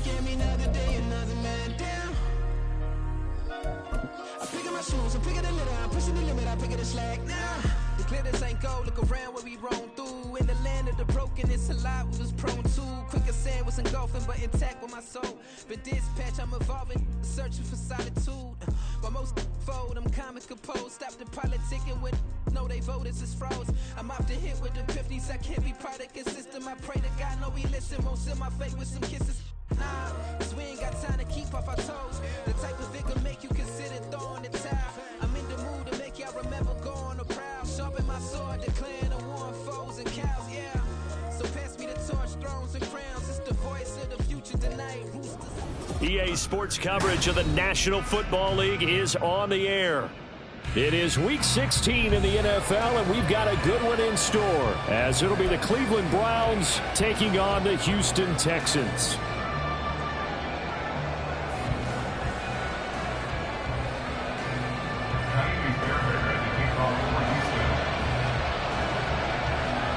gave me another day, another man down. I pick up my shoes, I'm picking the litter, I'm pushing the limit, I pick it a slack now. The clear this ain't gold, look around where we roam through. In the land of the broken, it's a lot we was prone to. Quicker sand was engulfing, but intact with my soul. Been dispatched, I'm evolving, searching for solitude. While most fold, I'm comic composed. Stop the politicking when know they voters is froze. I'm off the hit with the 50s, I can't be product and system. I pray to God, know he listen, won't seal my fate with some kisses. Nah, cause we ain't got time to keep off our toes. The type of vigor make you consider throwing the towel. I'm in the mood to make y'all remember going to proud. Sharpen my sword, declaring the war on foes and cows, yeah. So pass me the torch, thrones and crowns. It's the voice of the future tonight. EA Sports coverage of the National Football League is on the air. It is Week 16 in the NFL, and we've got a good one in store, as it'll be the Cleveland Browns taking on the Houston Texans.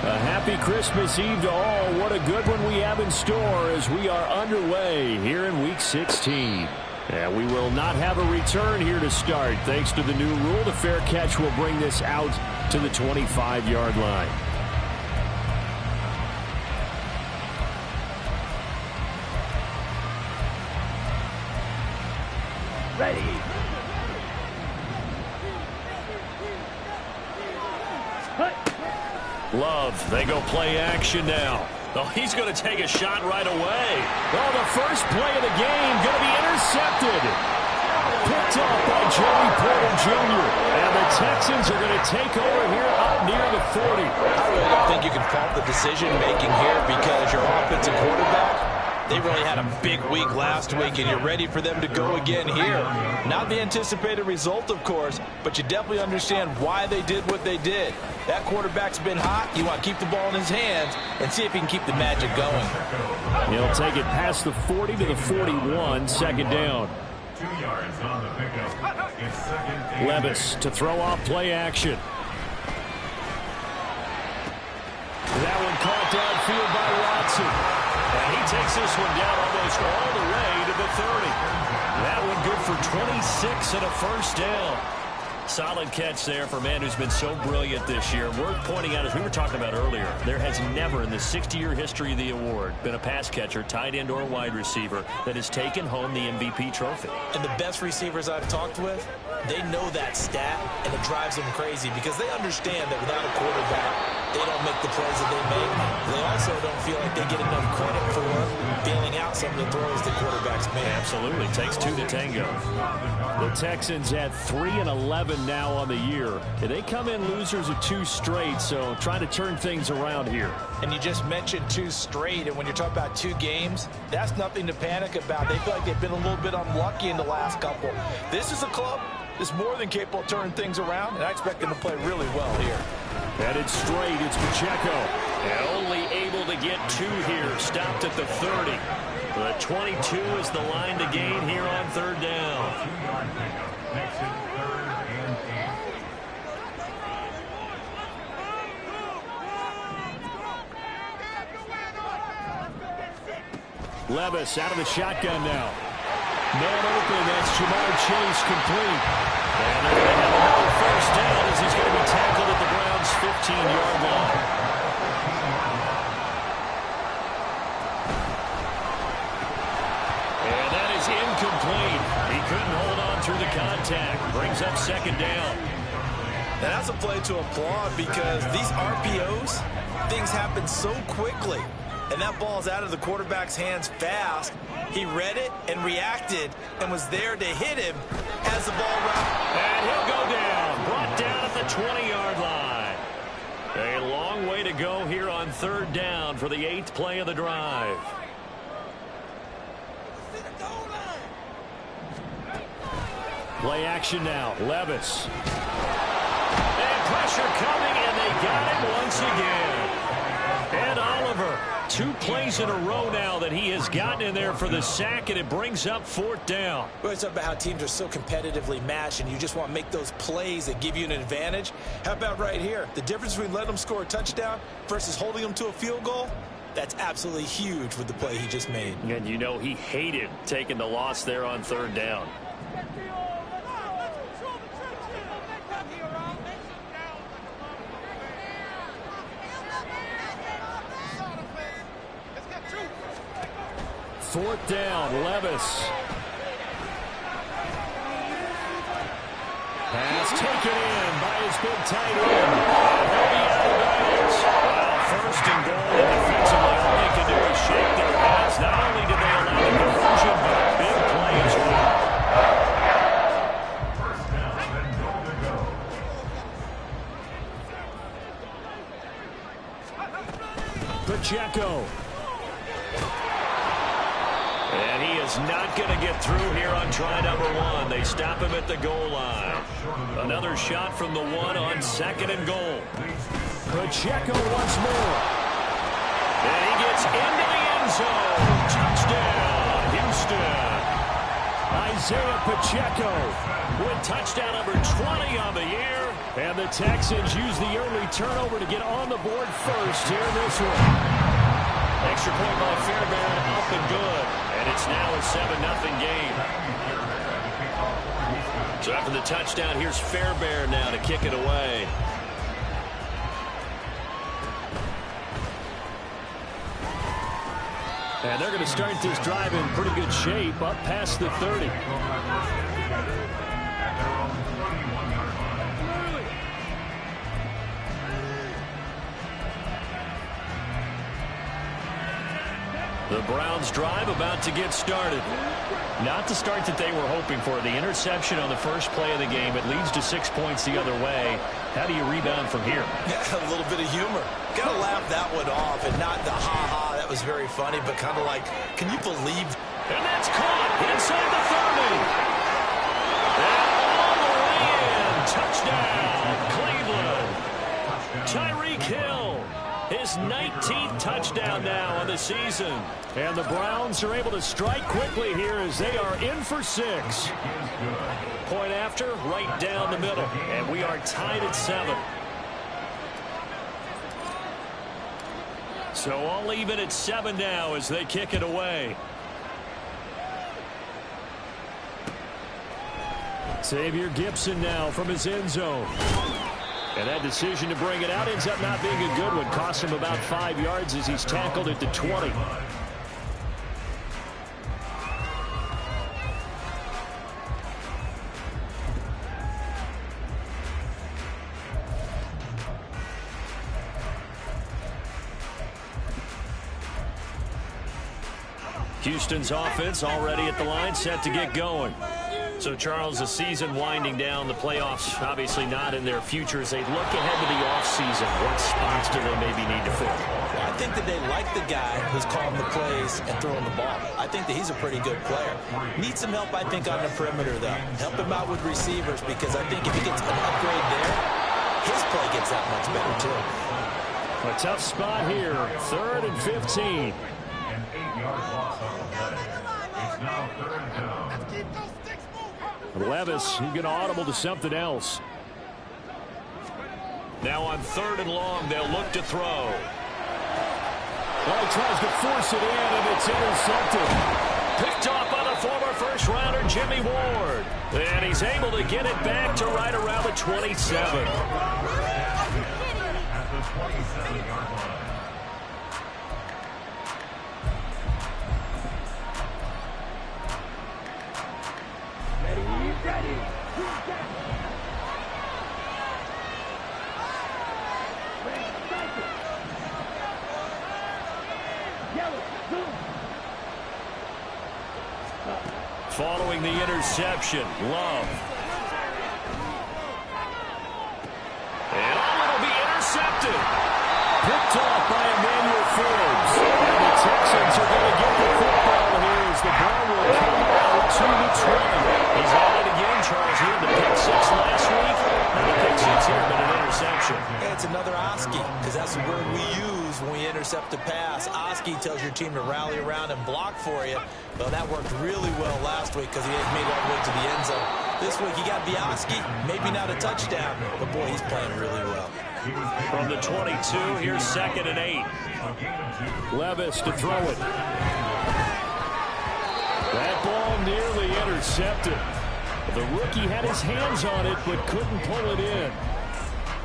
A happy Christmas Eve to all. What a good one we have in store as we are underway here in Week 16. And we will not have a return here to start. Thanks to the new rule, the fair catch will bring this out to the 25-yard line. Ready. Love, they go play action now. Oh, he's going to take a shot right away. Oh, the first play of the game going to be intercepted. Picked up by Joey Porter Jr. And the Texans are going to take over here up near the 40. I really don't think you can fault the decision-making here because your offensive quarterback, they really had a big week last week, and you're ready for them to go again here. Not the anticipated result, of course, but you definitely understand why they did what they did. That quarterback's been hot. You want to keep the ball in his hands and see if he can keep the magic going. He'll take it past the 40 to the 41, second down. 2 yards on the pickup. It's second and Levis to throw off play action. That one caught downfield by Watson. And he takes this one down almost all the way to the 30. That one good for 26 and a first down. Solid catch there for a man who's been so brilliant this year. Worth pointing out, as we were talking about earlier, there has never in the 60-year history of the award been a pass catcher, tight end, or wide receiver that has taken home the MVP trophy. And the best receivers I've talked with, they know that stat, and it drives them crazy because they understand that without a quarterback, they don't make the plays that they make. They also don't feel like they get enough credit for bailing out some of the throws the quarterbacks make. Absolutely. Takes two to tango. The Texans at 3-11 now on the year. They come in losers of 2 straight, so trying to turn things around here. And you just mentioned 2 straight, and when you're talking about 2 games, that's nothing to panic about. They feel like they've been a little bit unlucky in the last couple. This is a club that's more than capable of turning things around, and I expect them to play really well here. Headed straight, it's Pacheco. And only able to get 2 here. Stopped at the 30. The 22 is the line to gain here on third down. 2-yard pickup. Makes it 3rd and 8. Levis out of the shotgun now. Man open, that's Jamar Chase complete. And they're going to have another first down as he's going to be tackled at the Browns' 15-yard line. And that is incomplete. He couldn't hold on through the contact. Brings up second down. And that's a play to applaud because these RPOs, things happen so quickly. And that ball's out of the quarterback's hands fast. He read it and reacted and was there to hit him as the ball wrapped. And he'll go down. Brought down at the 20-yard line. A long way to go here on third down for the 8th play of the drive. Play action now. Levis. And pressure coming, and they got him once again. And Oliver, 2 plays in a row now that he has gotten in there for the sack, and it brings up 4th down. We always talk about how teams are so competitively matched, and you just want to make those plays that give you an advantage. How about right here? The difference between letting them score a touchdown versus holding them to a field goal? That's absolutely huge with the play he just made. And you know he hated taking the loss there on third down. Fourth down, Levis. Pass taken in by his big tight end. And he'll be out of bounds. Well, first and goal, and defensively, all they can do is shake their heads. Not only did they allow the conversion, but a big play as well. First down and goal to go. Pacheco. And he is not going to get through here on try number one. They stop him at the goal line. Another shot from the one on second and goal. Pacheco once more. And he gets into the end zone. Touchdown, Houston. Isaiah Pacheco with touchdown number 20 on the year. And the Texans use the early turnover to get on the board first here in this one. Extra point by Fairbairn, up and good. And it's now a 7-0 game. So after the touchdown, here's Fairbairn now to kick it away. And they're going to start this drive in pretty good shape, up past the 30. The Browns drive about to get started. Not the start that they were hoping for. The interception on the first play of the game. It leads to 6 points the other way. How do you rebound from here? Yeah, a little bit of humor. Got to laugh that one off, and not the ha-ha. That was very funny, but kind of like, can you believe? And that's caught inside the 30. And all the way in. Touchdown, Cleveland. Tyreek Hill. His 19th touchdown now on the season. And the Browns are able to strike quickly here as they are in for 6. Point after, right down the middle. And we are tied at 7. So all even at 7 now as they kick it away. Xavier Gibson now from his end zone. And that decision to bring it out ends up not being a good one. Costs him about 5 yards as he's tackled at the 20. Houston's offense already at the line, set to get going. So, Charles, the season winding down, the playoffs obviously not in their future. As they look ahead to the offseason, what spots do they maybe need to fill? Well, I think that they like the guy who's calling the plays and throwing the ball. I think that he's a pretty good player. Needs some help, I think, on the perimeter, though. Help him out with receivers, because I think if he gets an upgrade there, his play gets that much better, too. A tough spot here, 3rd and 15. An 8-yard loss on the play. It's now 3rd down. Levis, he's going to audible to something else. Now on 3rd and long, they'll look to throw. Well, he tries to force it in, and it's intercepted. Picked off by the former first-rounder, Jimmy Ward. And he's able to get it back to right around the 27. At the 27-yard line. Following the interception, Love. And it'll be intercepted. Picked off by Emmanuel Forbes. And the Texans are going to get the football here as the ball will come out to the 20. He's at it again, Charles. He had the pick 6 last week. And the pick 6 here, but an interception. And it's another Oski, because that's the word we use when we intercept a pass. Oski tells your team to rally around and block for you. Well, that worked really well last week because he had made it all the way to the end zone. This week, you got Oski, maybe not a touchdown, but boy, he's playing really well. From the 22, here's 2nd and 8. Levis to throw it. That ball nearly intercepted. The rookie had his hands on it, but couldn't pull it in.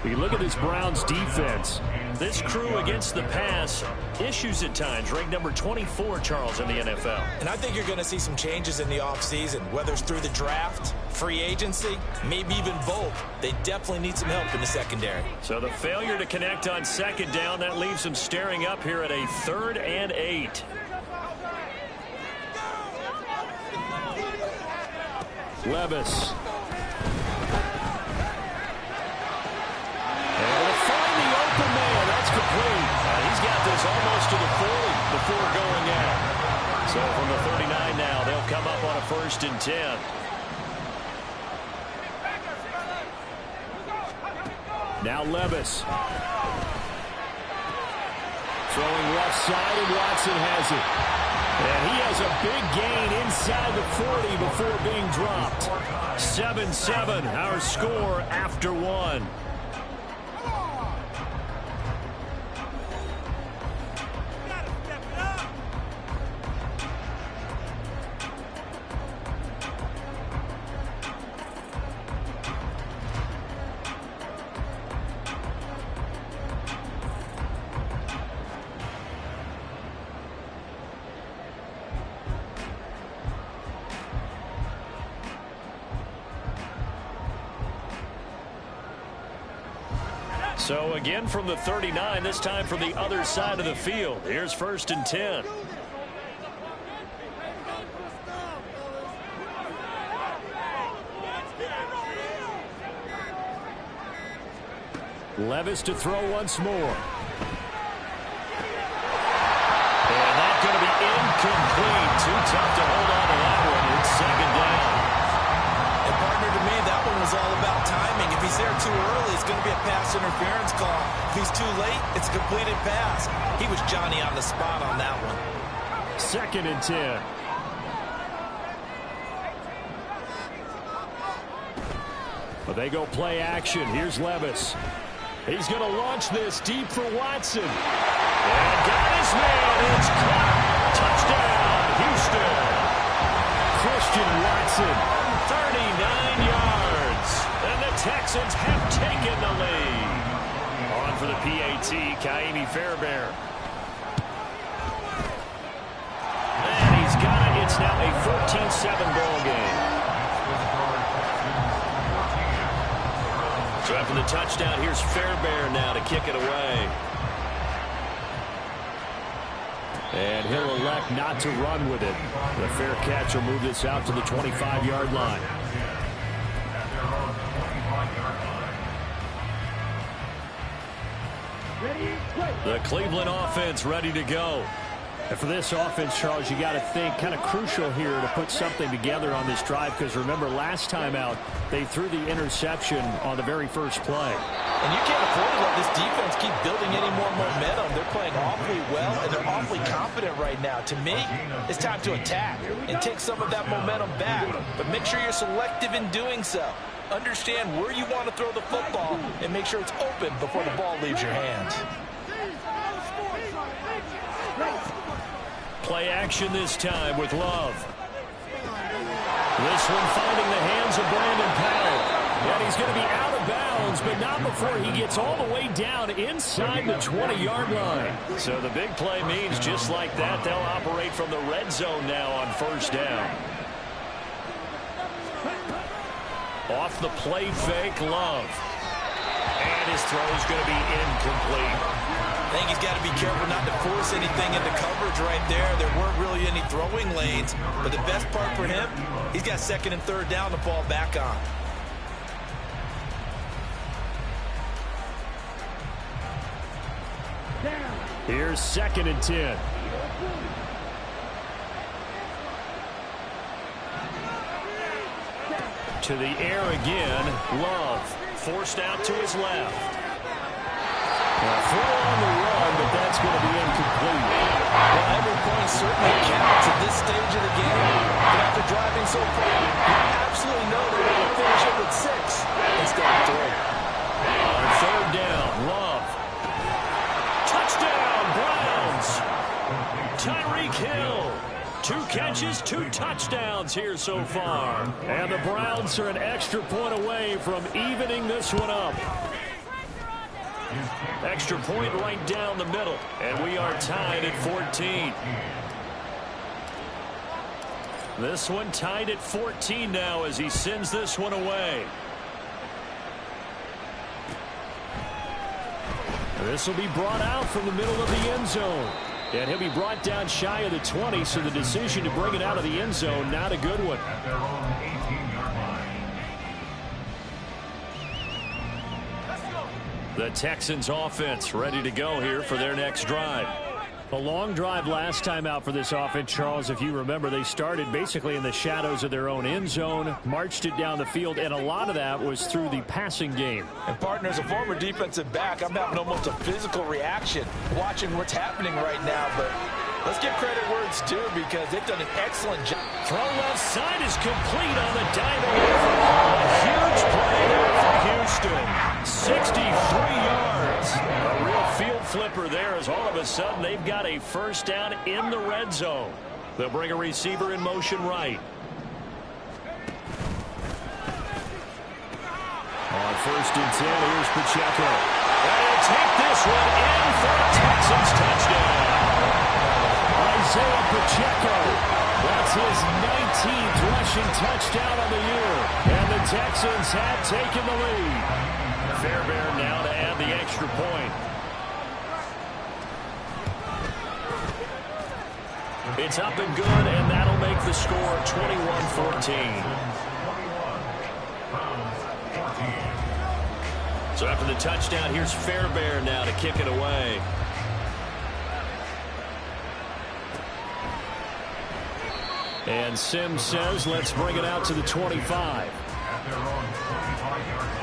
You look at this Browns defense. This crew against the pass, issues at times, ranked number 24, Charles, in the NFL. And I think you're going to see some changes in the offseason, whether it's through the draft, free agency, maybe even both. They definitely need some help in the secondary. So the failure to connect on 2nd down, that leaves them staring up here at a 3rd and 8. Levis. Complete. He's got this almost to the 40 before going out. So from the 39 now, they'll come up on a 1st and 10. Now Levis. Throwing left side, and Watson has it. And he has a big gain inside the 40 before being dropped. 7-7, our score after 1. So again from the 39, this time from the other side of the field. Here's 1st and 10. Levis to throw once more. And that's going to be incomplete. Too tough to hold on to that one. It's 2nd down. And partner, to me, that one was all about timing. If he's there too early, it's going to be a pass interference call. If he's too late, it's a completed pass. He was Johnny on the spot on that one. 2nd and 10. But they go play action. Here's Levis. He's going to launch this deep for Watson. And got his man. It's caught. Touchdown, Houston. Christian Watson, 39 yards. And the Texans have taken the lead. On for the PAT, Kaimi Fairbairn. And he's got it. It's now a 14-7 ball game. So after the touchdown, here's Fairbairn now to kick it away. And he'll elect not to run with it. The fair catch will move this out to the 25-yard line. The Cleveland offense ready to go. And for this offense, Charles, you got to think kind of crucial here to put something together on this drive, because remember last time out they threw the interception on the very first play. And you can't afford to let this defense keep building any more momentum. They're playing awfully well, and they're awfully confident right now. To me, it's time to attack and take some of that momentum back. But make sure you're selective in doing so. Understand where you want to throw the football and make sure it's open before the ball leaves your hands. Play action this time with Love. This one finding the hands of Brandon Powell. And he's going to be out of bounds, but not before he gets all the way down inside the 20-yard line. So the big play means just like that, they'll operate from the red zone now on 1st down. Off the play fake, Love. And his throw is going to be incomplete. I think he's got to be careful not to force anything into coverage right there. There weren't really any throwing lanes, but the best part for him, he's got 2nd and 3rd down to fall back on. Here's 2nd and 10. To the air again, Love forced out to his left. Throw on the run, but that's going to be incomplete. Well, every point certainly counts at this stage of the game. But after driving so far, you absolutely know they want to finish it with 6 instead of 3. On 3rd down, Love catches, 2 touchdowns here so far. And the Browns are an extra point away from evening this one up. Extra point right down the middle. And we are tied at 14. This one tied at 14 now as he sends this one away. This will be brought out from the middle of the end zone. And he'll be brought down shy of the 20, so the decision to bring it out of the end zone, not a good one. At their own 18-yard line. The Texans offense ready to go here for their next drive. A long drive last time out for this offense, Charles. If you remember, they started basically in the shadows of their own end zone, marched it down the field, and a lot of that was through the passing game. And partner, as a former defensive back, I'm having almost a physical reaction watching what's happening right now. But let's give credit where it's due because they've done an excellent job. Throw left side is complete on the dime. A huge play there for Houston. 63 yards. A real field flipper there as all of a sudden they've got a first down in the red zone. They'll bring a receiver in motion right. On 1st and 10, here's Pacheco. And he'll take this one in for a Texans touchdown. Isaiah Pacheco. That's his 19th rushing touchdown on the year. And the Texans have taken the lead. Fairbairn now to add the extra point. It's up and good, and that'll make the score 21-14. So after the touchdown, here's Fairbairn now to kick it away. And Sims says, let's bring it out to the 25. At their own 25-yard line.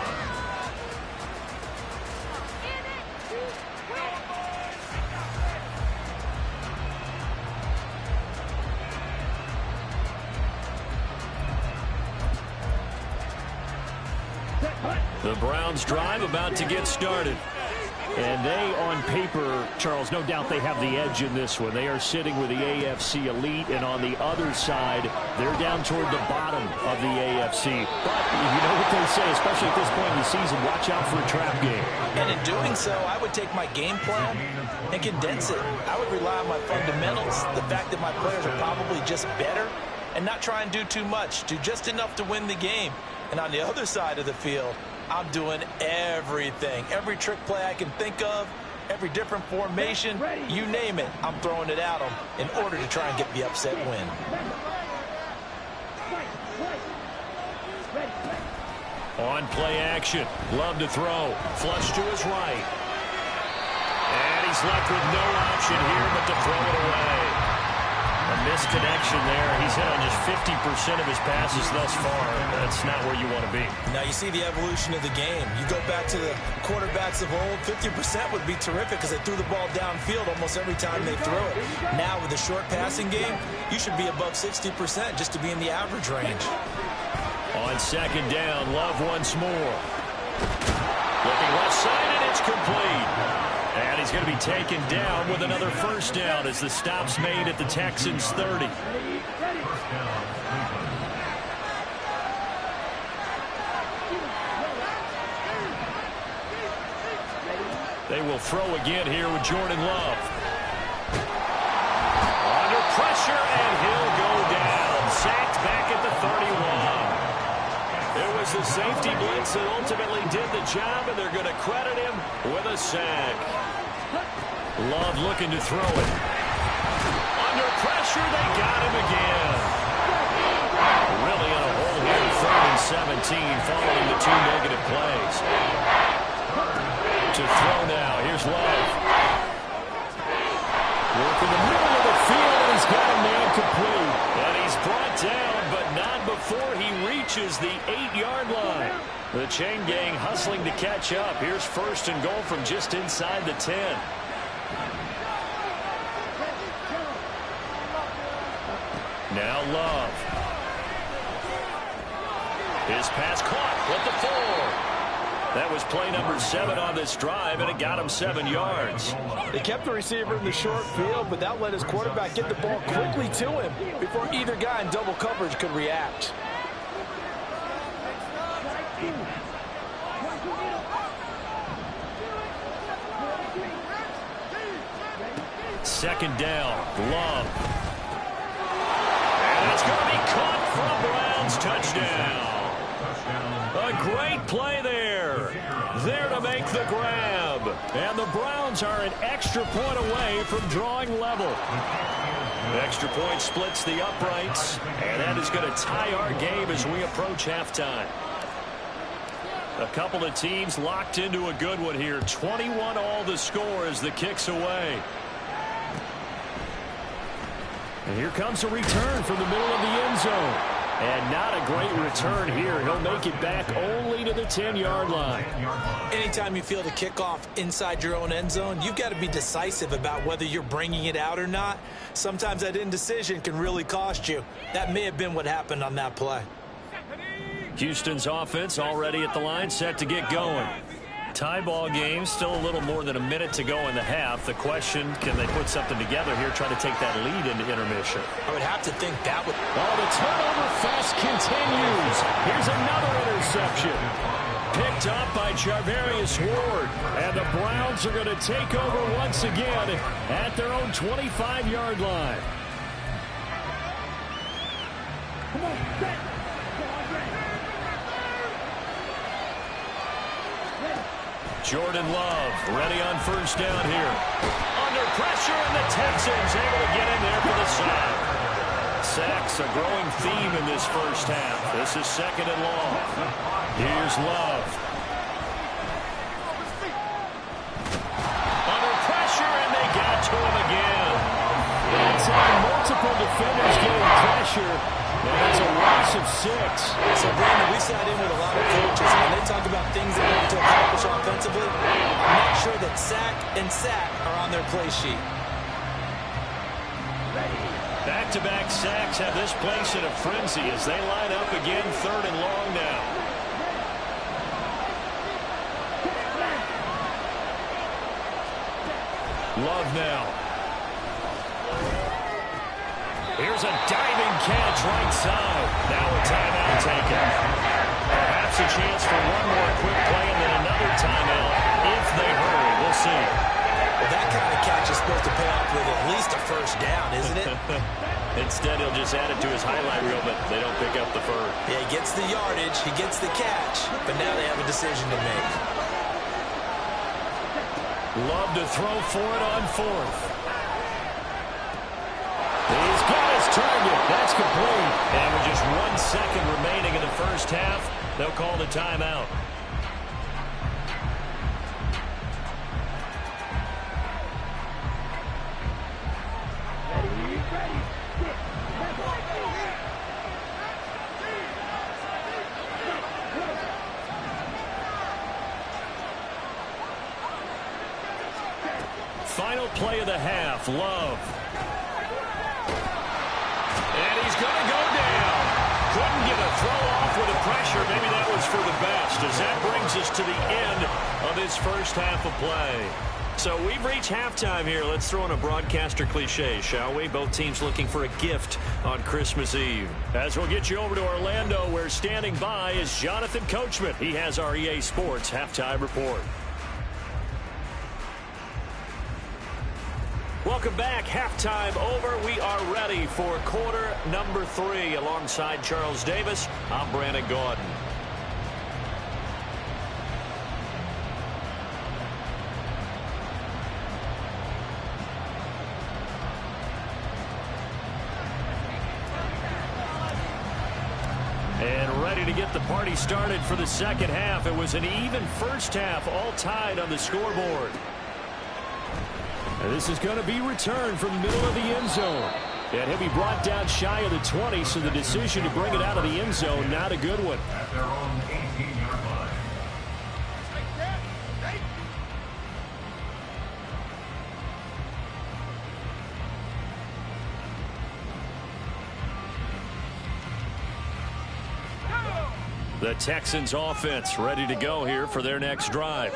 The Browns drive about to get started. And they, on paper, Charles, no doubt they have the edge in this one. They are sitting with the AFC elite, and on the other side, they're down toward the bottom of the AFC. But you know what they say, especially at this point in the season, watch out for a trap game. And in doing so, I would take my game plan and condense it. I would rely on my fundamentals, the fact that my players are probably just better, and not try and do too much, do just enough to win the game. And on the other side of the field, I'm doing everything. Every trick play I can think of, every different formation, you name it, I'm throwing it at them in order to try and get the upset win. On play action, Love to throw, flush to his right. And he's left with no option here but to throw it away. A misconnection there. He's hit on just 50% of his passes thus far. That's not where you want to be. Now you see the evolution of the game. You go back to the quarterbacks of old, 50% would be terrific because they threw the ball downfield almost every time they threw it. Now with the short passing game, you should be above 60% just to be in the average range. On 2nd down, Love once more. Looking left side, and it's complete. And he's going to be taken down with another first down as the stop's made at the Texans' 30. They will throw again here with Jordan Love. Under pressure, and he'll go down. Sacked back at the 31. It was the safety blitz that ultimately did the job, and they're going to credit him with a sack. Love looking to throw it. Under pressure, they got him again. Really in a hole here, 3rd and 17, following the 2 negative plays. To throw now, here's Love. Work in the middle of the field, and he's got a man complete. And he's brought down, but not before he reaches the 8-yard line. The chain gang hustling to catch up. Here's 1st and goal from just inside the 10. Now Love. His pass caught with the 4. That was play number 7 on this drive, and it got him 7 yards. They kept the receiver in the short field, but that let his quarterback get the ball quickly to him before either guy in double coverage could react. Second down, Love. And it's going to be caught from Browns. Touchdown. A great play there. There to make the grab. And the Browns are an extra point away from drawing level. Extra point splits the uprights, and that is going to tie our game as we approach halftime. A couple of teams locked into a good one here. 21 all the score as the kick's away. And here comes a return from the middle of the end zone. And not a great return here. He'll make it back only to the 10-yard line. Anytime you feel the kickoff inside your own end zone, you've got to be decisive about whether you're bringing it out or not. Sometimes that indecision can really cost you. That may have been what happened on that play. Houston's offense already at the line, set to get going. Tie ball game, still a little more than a minute to go in the half. The question, can they put something together here, try to take that lead into intermission? I would have to think that would... Oh, the turnover fest continues. Here's another interception. Picked up by Charvarius Ward. And the Browns are going to take over once again at their own 25-yard line. Come on, set. Jordan Love ready on first down here. Under pressure, and the Texans able to get in there for the sack. Sacks a growing theme in this first half. This is second and long. Here's Love. Under pressure, and they got to him again. That's multiple defenders getting pressure. And it's a loss of 6. So, Brandon, we sat in with a lot of coaches, and they talk about things they want to accomplish offensively. I'm not sure that sack and sack are on their play sheet. Back-to-back sacks have this place in a frenzy as they line up again, third and long now. Love now. Here's a diving catch right side. Now a timeout taken. Perhaps a chance for one more quick play and then another timeout if they hurry. We'll see. Well, that kind of catch is supposed to pay off with at least a first down, isn't it? Instead, he'll just add it to his highlight reel, but they don't pick up the first. Yeah, he gets the yardage, he gets the catch, but now they have a decision to make. Love to throw for it on fourth. He's got his target. That's complete. And with just 1 second remaining in the first half, they'll call the timeout. Final play of the half, Love. And he's going to go down. Couldn't get a throw off with the pressure. Maybe that was for the best, as that brings us to the end of this first half of play. So we've reached halftime here. Let's throw in a broadcaster cliche, shall we? Both teams looking for a gift on Christmas Eve. As we'll get you over to Orlando, where standing by is Jonathan Coachman. He has our EA Sports halftime report. Welcome back. Halftime over. We are ready for quarter number 3. Alongside Charles Davis, I'm Brandon Gaudin. And ready to get the party started for the second half. It was an even first half, all tied on the scoreboard. And this is going to be returned from the middle of the end zone. And he'll be brought down shy of the 20, so the decision to bring it out of the end zone, not a good one. At their own 18-yard line. The Texans offense ready to go here for their next drive.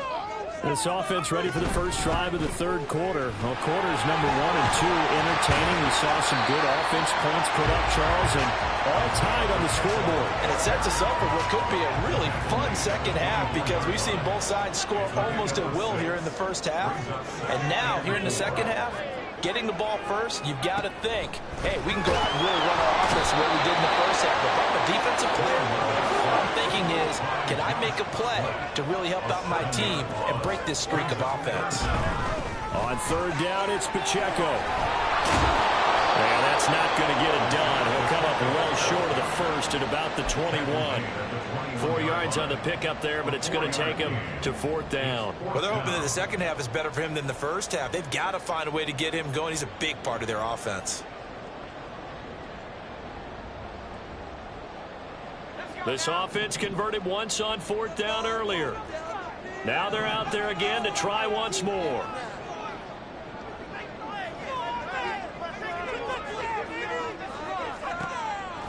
This offense ready for the first drive of the third quarter. Well, quarters number 1 and 2 entertaining. We saw some good offense points put up, Charles, and all tied on the scoreboard. And it sets us up for what could be a really fun second half because we've seen both sides score almost at will here in the first half. And now, here in the second half, getting the ball first, you've got to think, hey, we can go out and really run our offense the way we did in the first half. But if I'm a defensive player, what I'm thinking is, can I make a play to really help out my team and break this streak of offense? On third down, it's Pacheco. And that's not going to get it done. He'll come up well short of the first at about the 21. 4 yards on the pickup there, but it's going to take him to fourth down. Well, they're hoping that the second half is better for him than the first half. They've got to find a way to get him going. He's a big part of their offense. This offense converted once on fourth down earlier. Now they're out there again to try once more.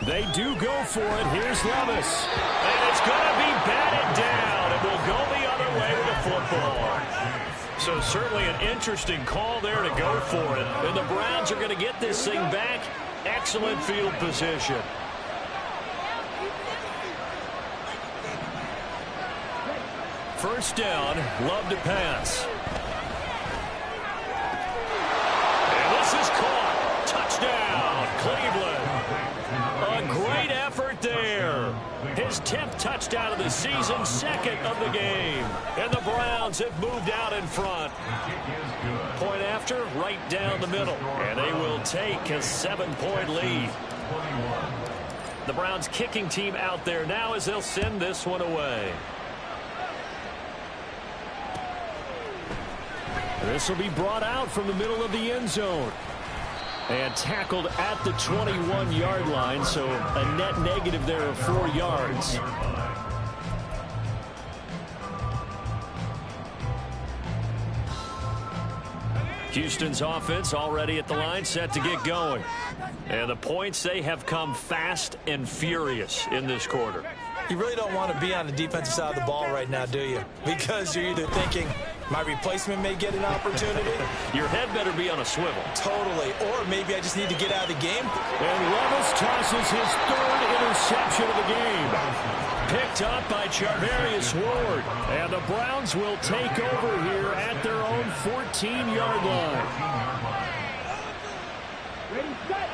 They do go for it. Here's Levis. And it's going to be batted down. It will go the other way with the football. So certainly an interesting call there to go for it. And the Browns are going to get this thing back. Excellent field position. First down, Love to pass. And this is caught. Touchdown, Cleveland. A great effort there. His 10th touchdown of the season, second of the game. And the Browns have moved out in front. Point after, right down the middle. And they will take a 7-point lead. The Browns kicking team out there now as they'll send this one away. This will be brought out from the middle of the end zone. And tackled at the 21-yard line, so a net negative there of 4 yards. Houston's offense already at the line, set to get going. And the points, they have come fast and furious in this quarter. You really don't want to be on the defensive side of the ball right now, do you? Because you're either thinking, my replacement may get an opportunity. Your head better be on a swivel. Totally. Or maybe I just need to get out of the game. And Levis tosses his third interception of the game. Picked up by Charvarius Ward. And the Browns will take over here at their own 14-yard line. Ready, set.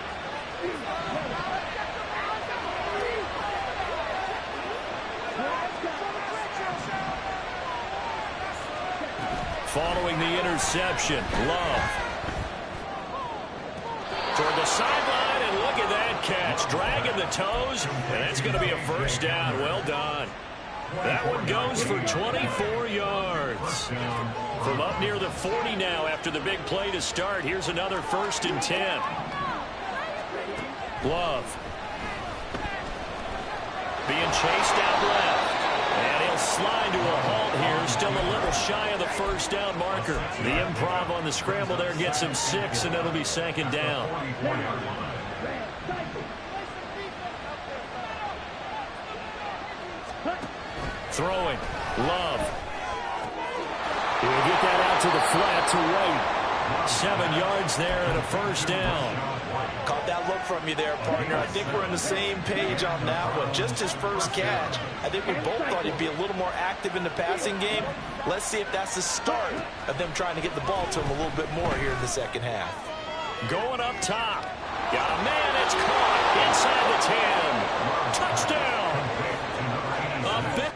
Following the interception, Love. Toward the sideline, and look at that catch. Dragging the toes, and that's going to be a first down. Well done. That one goes for 24 yards. From up near the 40 now after the big play to start. Here's another 1st and 10. Love. Being chased out left. And he'll slide to a halt here. Still a little shy of the first down marker. The improv on the scramble there gets him 6, and it'll be 2nd down. Throwing. Love. He'll get that out to the flat to White. 7 yards there and a first down. Caught that look from you there, partner. I think we're on the same page on that one. Just his first catch. I think we both thought he'd be a little more active in the passing game. Let's see if that's the start of them trying to get the ball to him a little bit more here in the second half. Going up top. Got a man. It's caught inside the 10. Touchdown. A bit.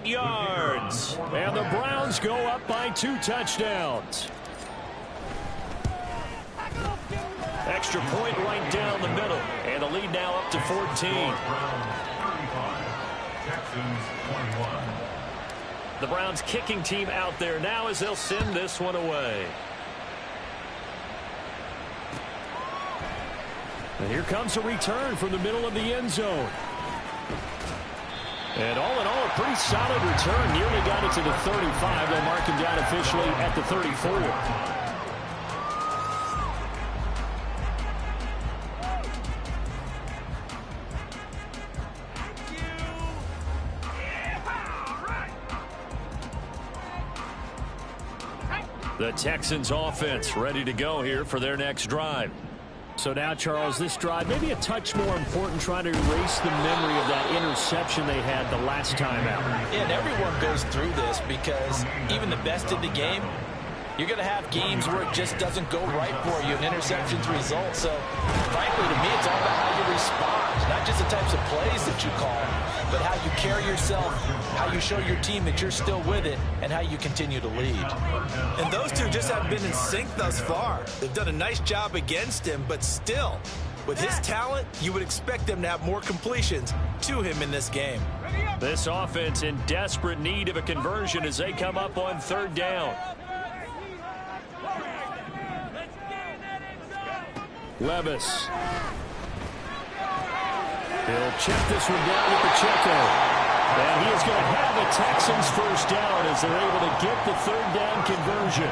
Yards. And the Browns go up by 2 touchdowns. Extra point right down the middle. And the lead now up to 14. Texans 21. The Browns kicking team out there now as they'll send this one away. And here comes a return from the middle of the end zone. And all in all, a pretty solid return. Nearly got it to the 35. They'll mark him down officially at the 34. The Texans offense ready to go here for their next drive. So now, Charles, this drive maybe a touch more important, trying to erase the memory of that interception they had the last time out. Yeah, and everyone goes through this because even the best in the game, you're going to have games where it just doesn't go right for you, and interceptions result. So, frankly, to me, it's all about how you respond, not just the types of plays that you call, but how you carry yourself, how you show your team that you're still with it, and how you continue to lead. And those two just haven't been in sync thus far. They've done a nice job against him, but still, with his talent, you would expect them to have more completions to him in this game. This offense in desperate need of a conversion as they come up on third down. Levis. He'll check this one down with Pacheco. And he is going to have the Texans first down as they're able to get the third down conversion.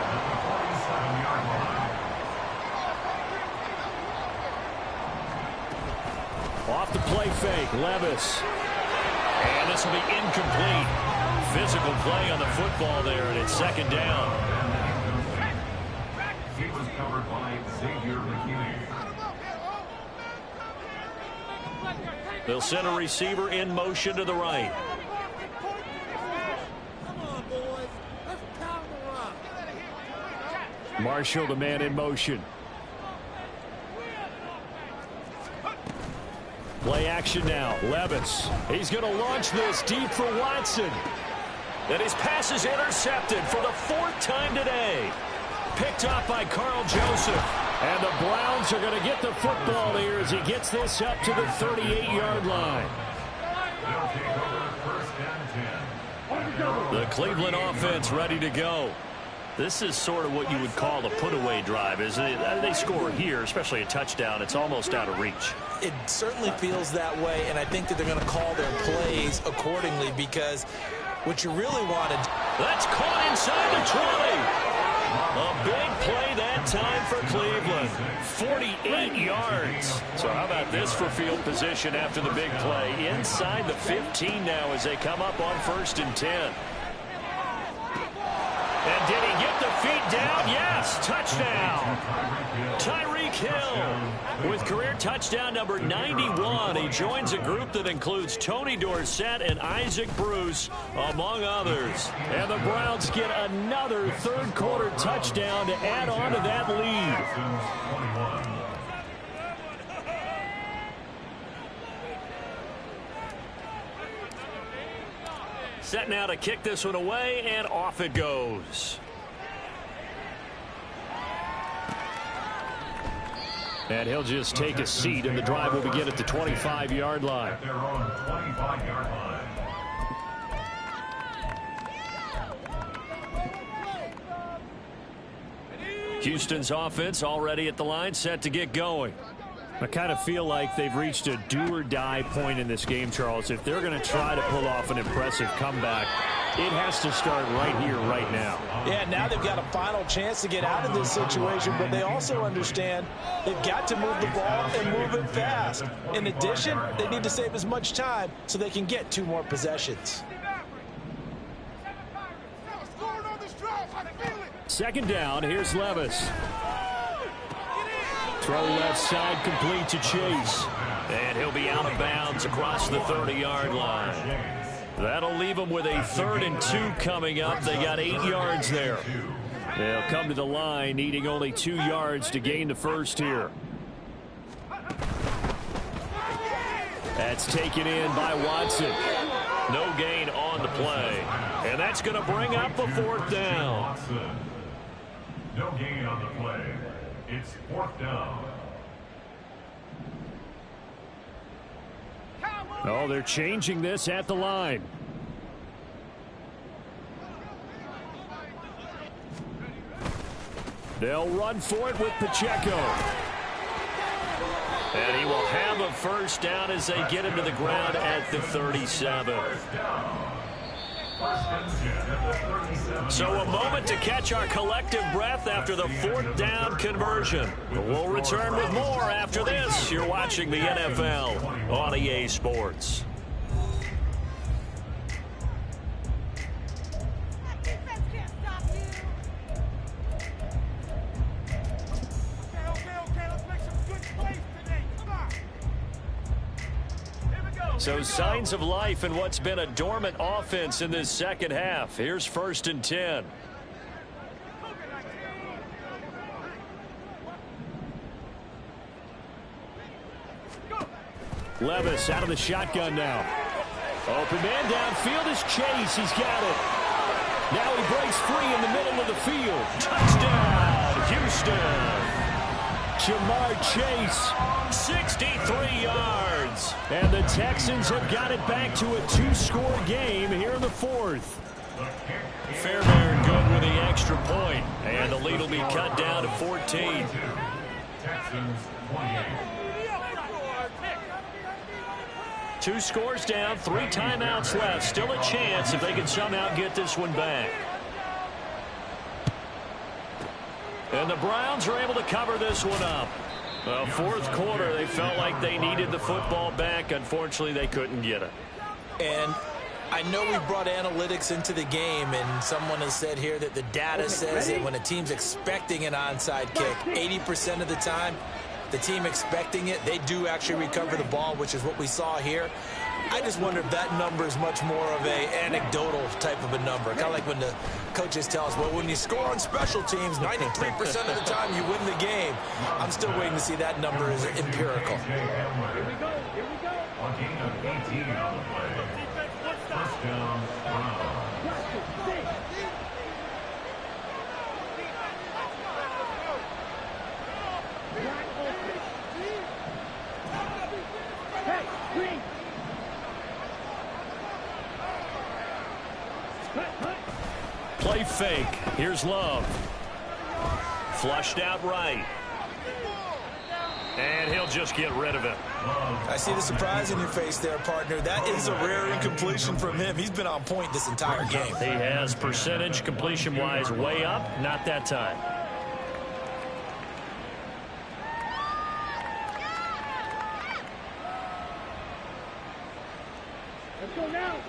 Off the play fake, Levis. And this will be incomplete. Physical play on the football there, and it's second down. He was covered by Xavier McKinney. They'll send a receiver in motion to the right. Marshall, the man in motion. Play action now. Levis. He's going to launch this deep for Watson. And his pass is intercepted for the fourth time today. Picked off by Carl Joseph. And the Browns are going to get the football here as he gets this up to the 38-yard line. The Cleveland offense ready to go. This is sort of what you would call a put-away drive, isn't it? They score here, especially a touchdown. It's almost out of reach. It certainly feels that way, and I think that they're going to call their plays accordingly because what you really wanted. That's caught inside the 20. A big play that time for Cleveland. 48 yards. So how about this for field position after the big play? Inside the 15 now as they come up on 1st and 10. And did he get the feet down? Yes, touchdown. Tyreek Hill with career touchdown number 91. He joins a group that includes Tony Dorsett and Isaac Bruce, among others. And the Browns get another third-quarter touchdown to add on to that lead. Set now to kick this one away, and off it goes. And he'll just take a seat, and the drive will begin at the 25-yard line. At their own 25-yard line. Houston's offense already at the line, set to get going. I kind of feel like they've reached a do-or-die point in this game, Charles. If they're going to try to pull off an impressive comeback, it has to start right here, right now. Yeah, now they've got a final chance to get out of this situation, but they also understand they've got to move the ball and move it fast. In addition, they need to save as much time so they can get 2 more possessions. Second down, here's Levis. Throw left side, complete to Chase. And he'll be out of bounds across the 30-yard line. That'll leave them with a 3rd and 2 coming up. They got 8 yards there. They'll come to the line, needing only 2 yards to gain the first here. That's taken in by Watson. No gain on the play. And that's going to bring up a 4th down. No gain on the play. It's 4th down. Oh, they're changing this at the line. They'll run for it with Pacheco. And he will have a first down as they get him to the ground at the 37. So a moment to catch our collective breath after the 4th down conversion. We'll return with more after this. You're watching the NFL on EA Sports. So signs of life in what's been a dormant offense in this second half. Here's 1st and 10. Levis out of the shotgun now. Open man downfield is Chase. He's got it. Now he breaks free in the middle of the field. Touchdown, Houston. Jamar Chase, 63 yards. And the Texans have got it back to a 2-score game here in the 4th. Fairbairn good with the extra point. And the lead will be cut down to 14. Texans 28. 2 scores down, 3 timeouts left. Still a chance if they can somehow get this one back. And the Browns are able to cover this one up. Well, 4th quarter, they felt like they needed the football back. Unfortunately, they couldn't get it. And I know we brought analytics into the game, and someone has said here that the data says that when a team's expecting an onside kick, 80% of the time, the team expecting it, they do actually recover the ball, which is what we saw here. I just wonder if that number is much more of a anecdotal type of a number. Kind of like when the coaches tell us, well, when you score on special teams, 93% of the time you win the game. I'm still waiting to see that number is empirical. Here we go. On gain of 18 on the play. First down, Browns. Play fake. Here's Love. Flushed out right. And he'll just get rid of it. I see the surprise in your face there, partner. That is a rare incompletion from him. He's been on point this entire game. He has percentage completion-wise way up. Not that time.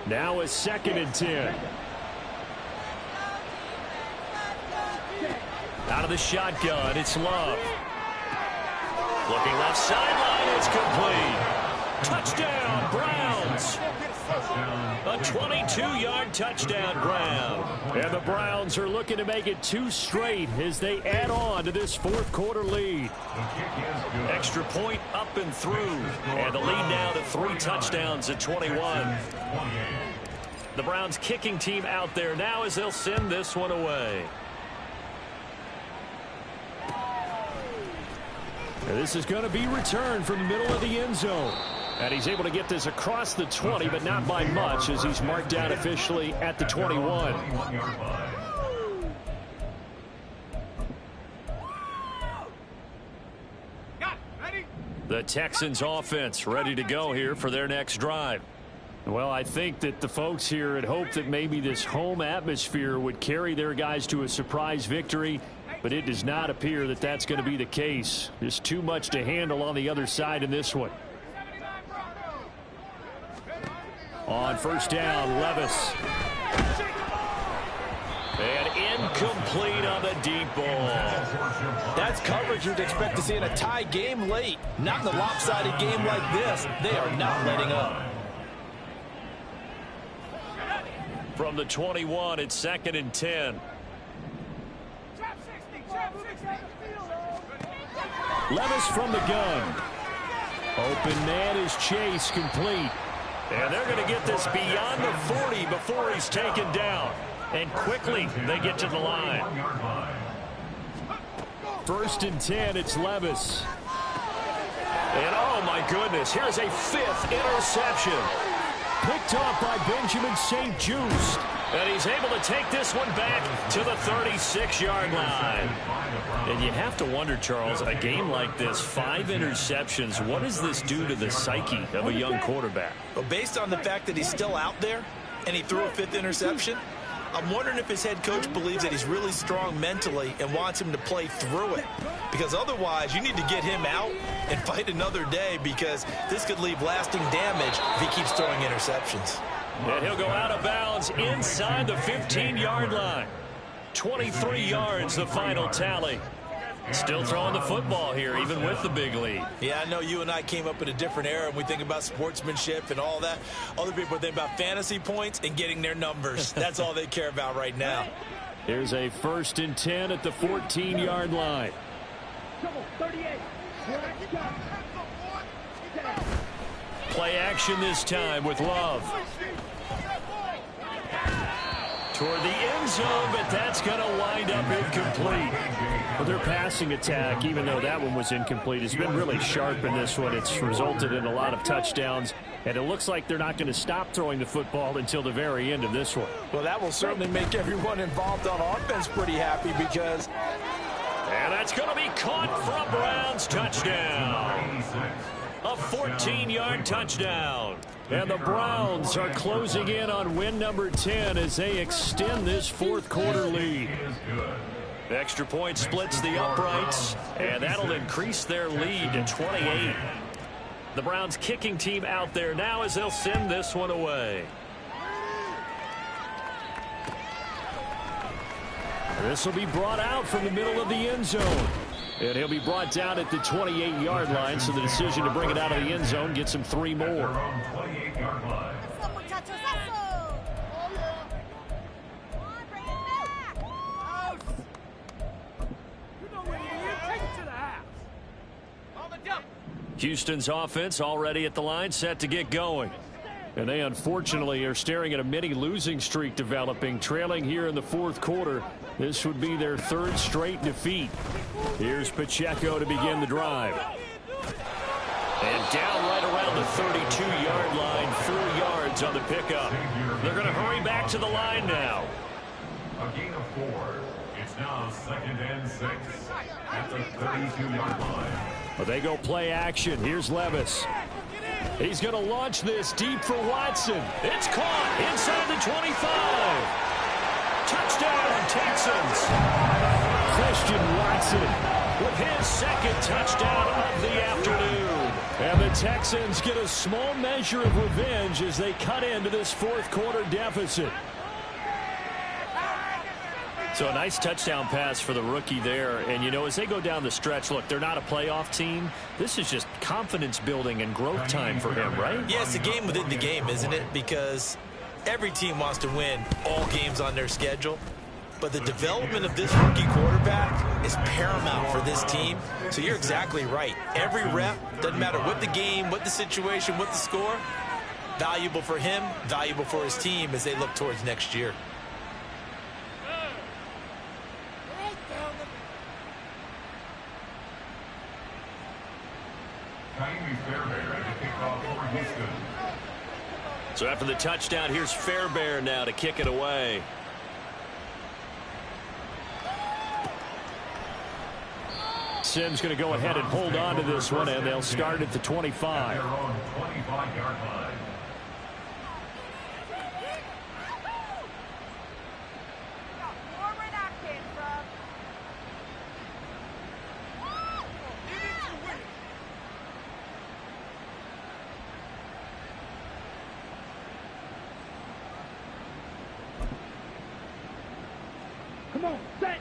Now is 2nd and 10. Out of the shotgun, it's Love. Looking left sideline, it's complete. Touchdown, Browns. A 22-yard touchdown ground. And the Browns are looking to make it 2 straight as they add on to this 4th quarter lead. Extra point up and through. And the lead now to 3 touchdowns at 21. The Browns kicking team out there now as they'll send this one away. And this is going to be returned from the middle of the end zone. And he's able to get this across the 20, but not by much as he's marked down officially at the 21. The Texans offense ready to go here for their next drive. Well, I think that the folks here had hoped that maybe this home atmosphere would carry their guys to a surprise victory, but it does not appear that that's going to be the case. Just too much to handle on the other side in this one. On 1st down, Levis. And incomplete on the deep ball. That's coverage you'd expect to see in a tie game late. Not in a lopsided game like this. They are not letting up. From the 21, it's 2nd and 10. Levis from the gun. Open man is Chase, complete. And they're going to get this beyond the 40 before he's taken down. And quickly they get to the line. 1 1st and 10, it's Levis. And oh my goodness, here's a 5th interception. Picked off by Benjamin St. Juste. And he's able to take this one back to the 36-yard line. And you have to wonder, Charles, a game like this, 5 interceptions, what does this do to the psyche of a young quarterback? Well, based on the fact that he's still out there and he threw a 5th interception, I'm wondering if his head coach believes that he's really strong mentally and wants him to play through it. Because otherwise, you need to get him out and fight another day, because this could leave lasting damage if he keeps throwing interceptions. And he'll go out of bounds inside the 15-yard line. 23 yards, the final tally. Still throwing the football here, even with the big lead. Yeah, I know you and I came up in a different era, and we think about sportsmanship and all that. Other people think about fantasy points and getting their numbers. That's all they care about right now. Here's a 1st and 10 at the 14-yard line. Play action this time with Love. Toward the end zone, but that's going to wind up incomplete. Well, their passing attack, even though that one was incomplete, has been really sharp in this one. It's resulted in a lot of touchdowns, and it looks like they're not going to stop throwing the football until the very end of this one. Well, that will certainly make everyone involved on offense pretty happy, because... And that's going to be caught for a Browns touchdown. A 14-yard touchdown. And the Browns are closing in on win number 10 as they extend this 4th quarter lead. Extra point splits the uprights, and that'll increase their lead to 28. The Browns kicking team out there now as they'll send this one away. This will be brought out from the middle of the end zone. And he'll be brought down at the 28-yard line, so the decision to bring it out of the end zone gets him 3 more. Houston's offense already at the line, set to get going. And they unfortunately are staring at a mini losing streak developing, trailing here in the 4th quarter. This would be their 3rd straight defeat. Here's Pacheco to begin the drive. And down right around the 32-yard line, 4 yards on the pickup. They're going to hurry back to the line now. A gain of 4. It's now 2nd and 6 at the 32-yard line. Well, they go play action. Here's Levis. He's going to launch this deep for Watson. It's caught inside the 25. Touchdown, Texans. Christian Watson with his 2nd touchdown of the afternoon. And the Texans get a small measure of revenge as they cut into this 4th quarter deficit. So a nice touchdown pass for the rookie there. And, you know, as they go down the stretch, look, they're not a playoff team. This is just confidence building and growth time for him, right? Yeah, it's a game within the game, isn't it? Because every team wants to win all games on their schedule. But the development of this rookie quarterback is paramount for this team. So you're exactly right. Every rep, doesn't matter what the game, what the situation, what the score, valuable for him, valuable for his team as they look towards next year. So after the touchdown, here's Fairbairn now to kick it away. Sims going to go ahead and hold on to this one, and they'll start at the 25.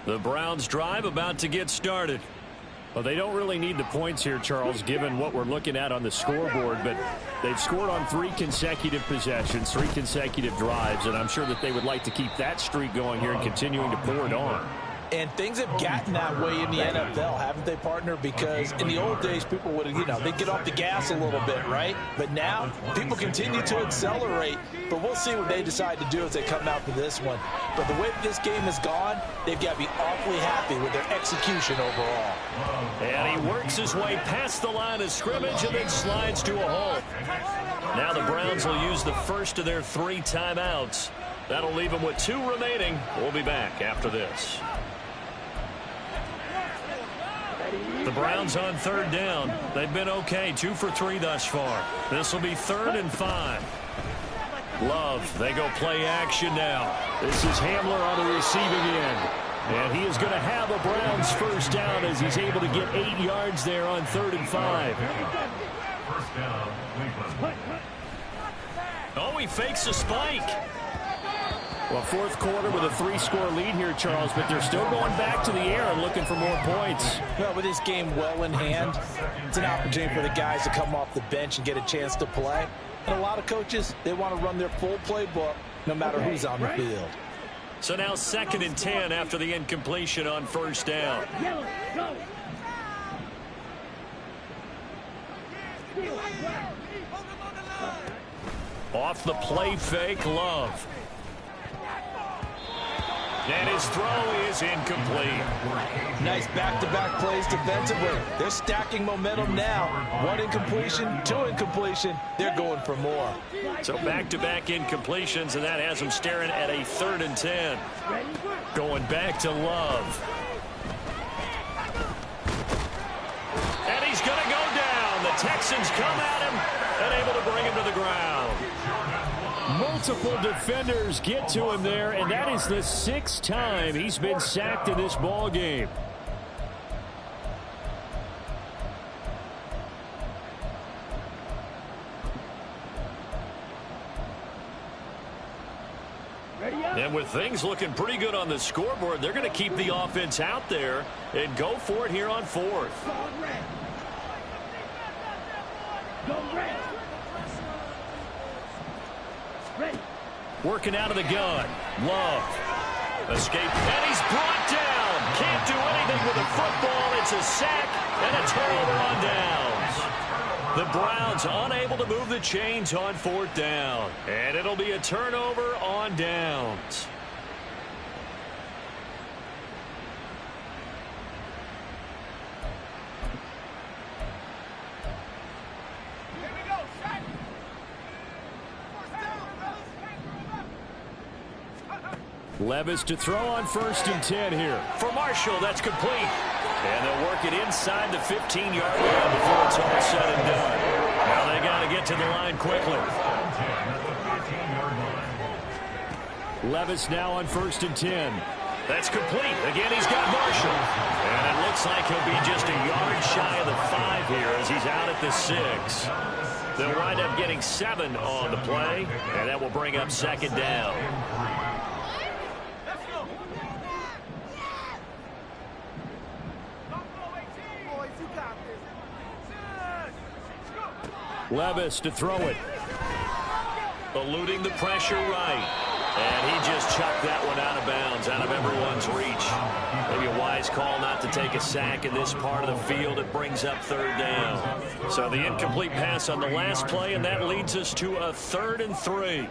The Browns drive about to get started. Well, they don't really need the points here, Charles, given what we're looking at on the scoreboard, but they've scored on 3 consecutive possessions, 3 consecutive drives, and I'm sure that they would like to keep that streak going here and continuing to pour it on. And things have gotten that way in the NFL, haven't they, partner? Because in the old days, people would, they'd get off the gas a little bit, right? But now, people continue to accelerate. But we'll see what they decide to do as they come out to this one. But the way this game has gone, they've got to be awfully happy with their execution overall. And he works his way past the line of scrimmage and then slides to a halt. Now the Browns will use the first of their 3 timeouts. That'll leave them with 2 remaining. We'll be back after this. The Browns on 3rd down. They've been okay, 2 for 3 thus far. This will be 3rd and 5. Love, they go play action now. This is Hamler on the receiving end. And he is going to have a Browns first down as he's able to get 8 yards there on 3rd and 5. First down, Cleveland. Oh, he fakes a spike. Well, 4th quarter with a 3-score lead here, Charles, but they're still going back to the air and looking for more points. Well, with this game well in hand, it's an opportunity for the guys to come off the bench and get a chance to play. And a lot of coaches, they want to run their full playbook no matter who's on the field. So now 2nd and 10 after the incompletion on 1st down. Off the play fake, Love. And his throw is incomplete. Nice back-to-back plays defensively. They're stacking momentum now. 1 incompletion, 2 incompletion. They're going for more. So back-to-back incompletions, and that has them staring at a 3rd and 10. Going back to Love. And he's going to go down. The Texans come at him and able to bring him to the ground. Multiple defenders get to him there, and that is the 6th time he's been sacked in this ball game. And with things looking pretty good on the scoreboard, they're going to keep the offense out there and go for it here on 4th. Working out of the gun. Love. Escape. And he's brought down. Can't do anything with the football. It's a sack and a turnover on downs. The Browns unable to move the chains on 4th down. And it'll be a turnover on downs. Levis to throw on 1st and 10 here. For Marshall, that's complete. And they'll work it inside the 15-yard line before it's all said and done. Now they got to get to the line quickly. Levis now on 1st and 10. That's complete. Again, he's got Marshall. And it looks like he'll be just a yard shy of the 5 here as he's out at the 6. They'll wind up getting 7 on the play, and that will bring up 2nd down. Levis to throw it. Eluding the pressure right. And he just chucked that one out of bounds, out of everyone's reach. Maybe a wise call not to take a sack in this part of the field. It brings up 3rd down. So the incomplete pass on the last play, and that leads us to a 3rd and 3.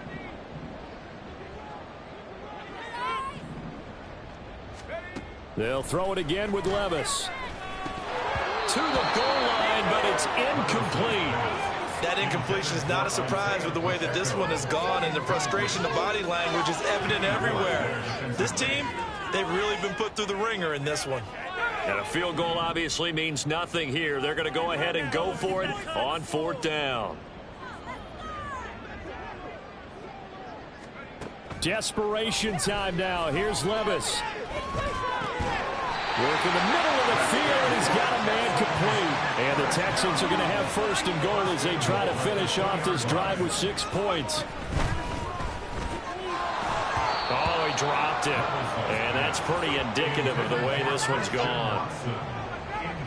They'll throw it again with Levis. To the goal line, but it's incomplete. That incompletion is not a surprise with the way that this one has gone, and the frustration, the body language is evident everywhere. This team, they've really been put through the ringer in this one. And a field goal obviously means nothing here. They're going to go ahead and go for it on 4th down. Desperation time now. Here's Levis. Work in the middle of the field. He's got a man complete. And the Texans are going to have 1st and goal as they try to finish off this drive with 6 points. Oh, he dropped it. And that's pretty indicative of the way this one's gone.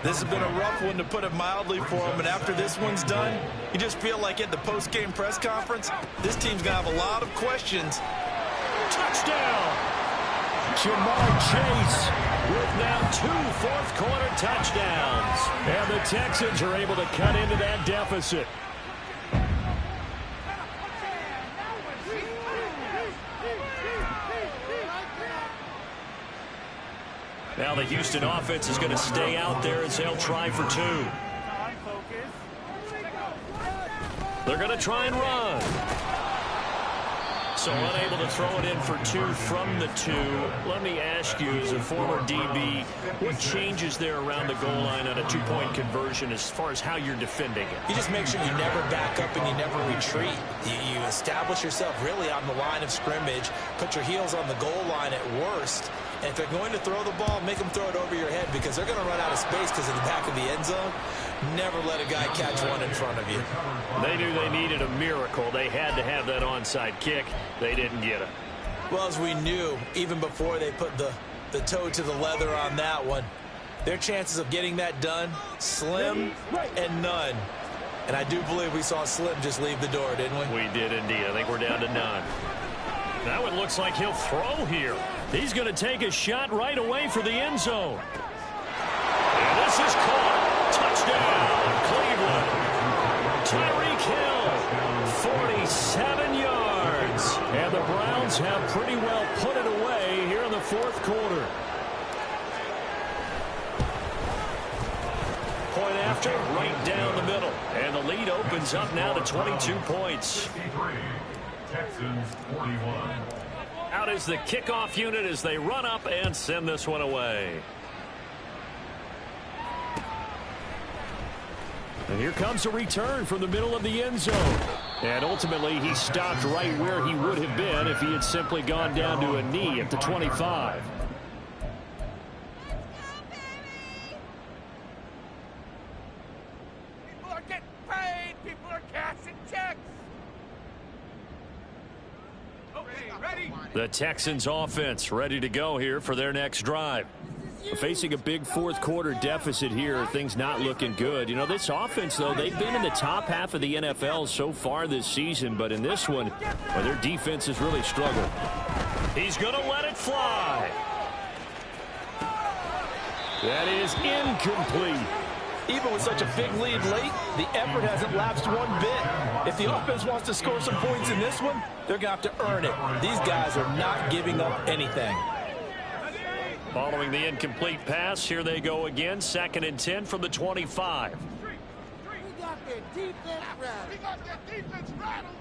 This has been a rough one, to put it mildly, for him. And after this one's done, you just feel like at the post-game press conference, this team's going to have a lot of questions. Touchdown! Jamar Chase with now 2 fourth-quarter touchdowns. And the Texans are able to cut into that deficit. Now the Houston offense is going to stay out there as they'll try for 2. They're going to try and run. So unable to throw it in for 2 from the 2. Let me ask you, as a former DB, what changes there around the goal line on a 2-point conversion as far as how you're defending it? You just make sure you never back up and you never retreat. You establish yourself really on the line of scrimmage, put your heels on the goal line at worst. And if they're going to throw the ball, make them throw it over your head because they're going to run out of space because of the back of the end zone. Never let a guy catch one in front of you. They knew they needed a miracle. They had to have that onside kick. They didn't get it. Well, as we knew, even before they put the toe to the leather on that one, their chances of getting that done, slim and none. And I do believe we saw Slim just leave the door, didn't we? We did indeed. I think we're down to none. Now it looks like he'll throw here. He's going to take a shot right away for the end zone. And this is caught. Touchdown, Cleveland. Tyreek Hill, 47 yards. And the Browns have pretty well put it away here in the fourth quarter. Point after, right down the middle. And the lead opens up now to 22 points. Texans 41. Out is the kickoff unit as they run up and send this one away. And here comes a return from the middle of the end zone. And ultimately, he stopped right where he would have been if he had simply gone down to a knee at the 25. People are getting paid. People are cashing checks. Okay, ready? The Texans offense ready to go here for their next drive. Facing a big fourth quarter deficit here, things not looking good. You know, this offense, though, they've been in the top half of the NFL so far this season, but in this one, well, their defense has really struggled. He's going to let it fly. That is incomplete. Even with such a big lead late, the effort hasn't lapsed one bit. If the offense wants to score some points in this one, they're going to have to earn it. These guys are not giving up anything. Following the incomplete pass, here they go again. 2nd and 10 from the 25. We got their defense rattled. We got their defense rattled.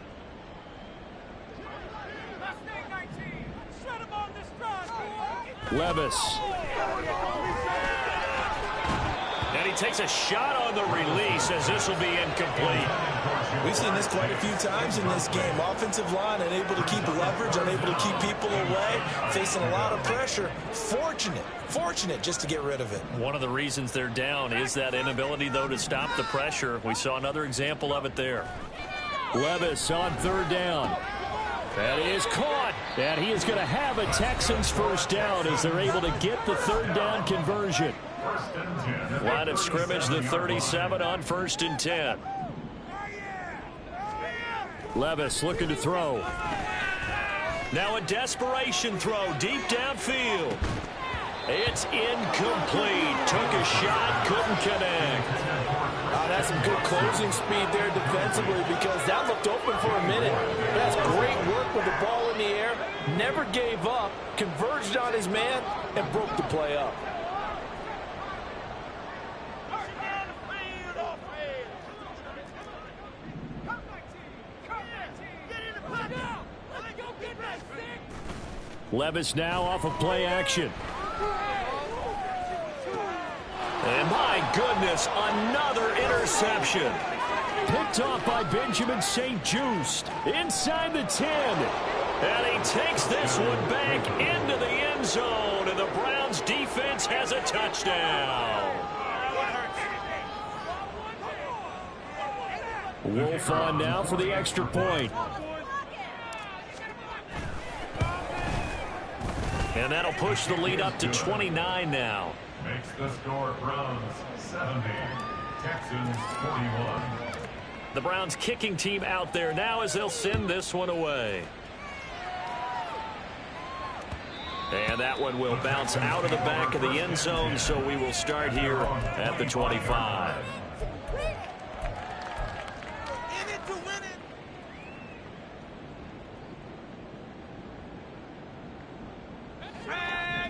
Mustang 19. Shut him on this drive, boy. Levis. And he takes a shot on the release as this will be incomplete. We've seen this quite a few times in this game. Offensive line unable to keep leverage, unable to keep people away, facing a lot of pressure. Fortunate just to get rid of it. One of the reasons they're down is that inability, though, to stop the pressure. We saw another example of it there. Levis on 3rd down. That is caught. And he is going to have a Texans first down as they're able to get the 3rd down conversion. Line of scrimmage, the 37 on 1st and 10. Levis looking to throw. Now a desperation throw deep downfield. It's incomplete. Took a shot, couldn't connect. That's some good closing speed there defensively because that looked open for a minute. That's great work with the ball in the air. Never gave up, converged on his man, and broke the play up. Levis now off of play action. And my goodness, another interception. Picked off by Benjamin St-Juste inside the 10. And he takes this one back into the end zone. And the Browns defense has a touchdown. Wolf on now for the extra point. And that'll push the lead up to 29 now. Makes the score Browns 70, Texans 41. The Browns kicking team out there now as they'll send this one away. And that one will bounce out of the back of the end zone, so we will start here at the 25.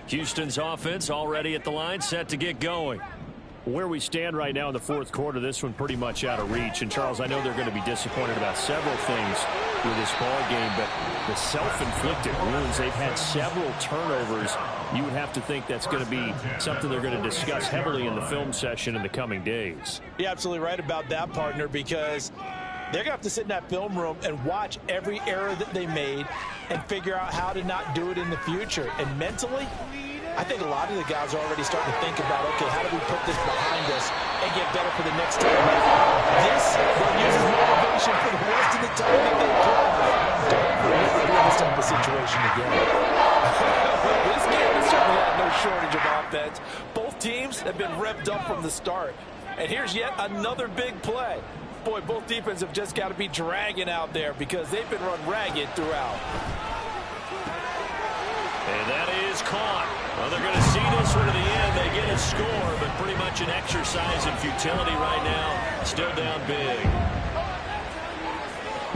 Houston's offense already at the line, set to get going. Where we stand right now in the fourth quarter, this one pretty much out of reach. And, Charles, I know they're going to be disappointed about several things with this ball game, but the self-inflicted wounds, they've had several turnovers. You would have to think that's going to be something they're going to discuss heavily in the film session in the coming days. You're absolutely right about that, partner, because they're going to have to sit in that film room and watch every error that they made and figure out how to not do it in the future. And mentally, I think a lot of the guys are already starting to think about, okay, how do we put this behind us and get better for the next time? This will use as motivation for the rest of the time that they play. Don't ever be in this type of situation again. This game has certainly had no shortage of offense. Both teams have been revved up from the start. And here's yet another big play. Boy, both defenses have just got to be dragging out there because they've been run ragged throughout. And that is caught. Well, they're going to see this one to the end. They get a score, but pretty much an exercise in futility right now. Still down big.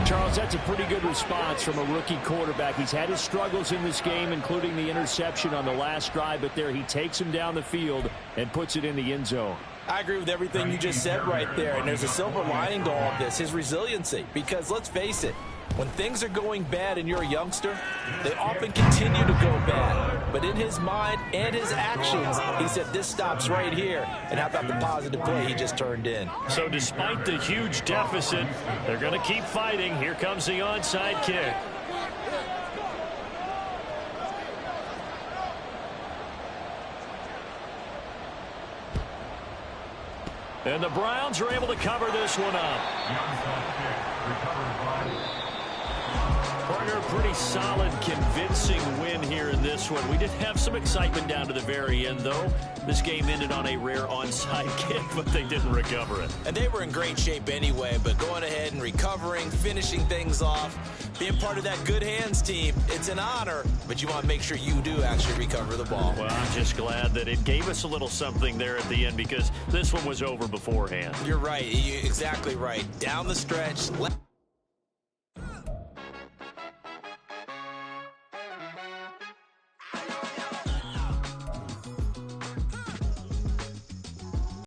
Charles, that's a pretty good response from a rookie quarterback. He's had his struggles in this game, including the interception on the last drive, but there he takes him down the field and puts it in the end zone. I agree with everything you just said right there, and there's a silver lining to all of this, his resiliency, because let's face it, when things are going bad and you're a youngster, they often continue to go bad. But in his mind and his actions, he said, this stops right here. And how about the positive play he just turned in? So despite the huge deficit, they're going to keep fighting. Here comes the onside kick. And the Browns are able to cover this one up. Partner, pretty solid, convincing win here in this one. We did have some excitement down to the very end, though. This game ended on a rare onside kick, but they didn't recover it. And they were in great shape anyway, but going ahead and recovering, finishing things off, being part of that good hands team, it's an honor, but you want to make sure you do actually recover the ball. Well, I'm just glad that it gave us a little something there at the end because this one was over beforehand. You're right. You're exactly right. Down the stretch.